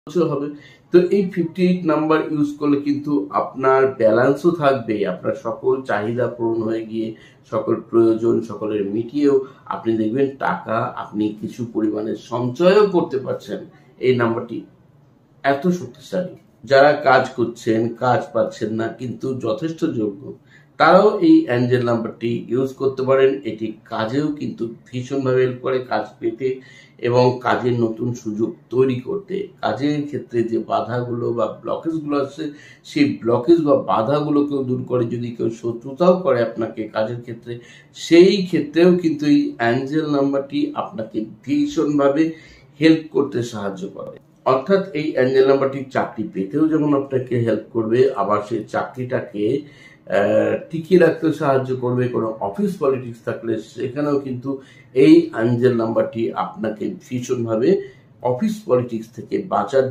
হবে। তো এই 58 নাম্বার ইউজ করলে কিন্তু আপনার ব্যালেন্সও থাকবে, আপনার সকল চাহিদা পূরণ হয়ে গিয়ে সকল প্রয়োজন সকলের মিটিয়েও আপনি দেখবেন টাকা আপনি কিছু পরিমাণে সঞ্চয়ও করতে পারছেন। এই নাম্বারটি এত শক্তিশালী। যারা কাজ করছেন, কাজ পাচ্ছেন না কিন্তু যথেষ্ট যোগ্য, তারাও এই অ্যাঞ্জেল নাম্বারটি ইউজ করতে পারেন। এটি কাজেও কিন্তু ভীষণভাবে হেল্প করে, কাজ পেতে এবং কাজের নতুন সুযোগ তৈরি করতে। কাজের ক্ষেত্রে যে বাধাগুলো বা ব্লকেজগুলো আছে, সেই ব্লকেজ বা বাধাগুলোকেও দূর করে। যদি কেউ শত্রুতাও করে আপনাকে কাজের ক্ষেত্রে, সেই ক্ষেত্রেও কিন্তু এই অ্যাঞ্জেল নাম্বারটি আপনাকে ভীষণভাবে হেল্প করতে সাহায্য করে। অর্থাৎ এই অ্যাঞ্জেল নাম্বারটি চাকরি পেতেও যেমন আপনাকে হেল্প করবে, আবার সেই চাকরিটাকে টিকিয়ে রাখতে সাহায্য করবে। কোনো অফিস পলিটিক্স থাকলে সেখানেও কিন্তু এই অ্যাঞ্জেল নাম্বারটি আপনাকে ভীষণভাবে অফিস পলিটিক্স থেকে বাঁচার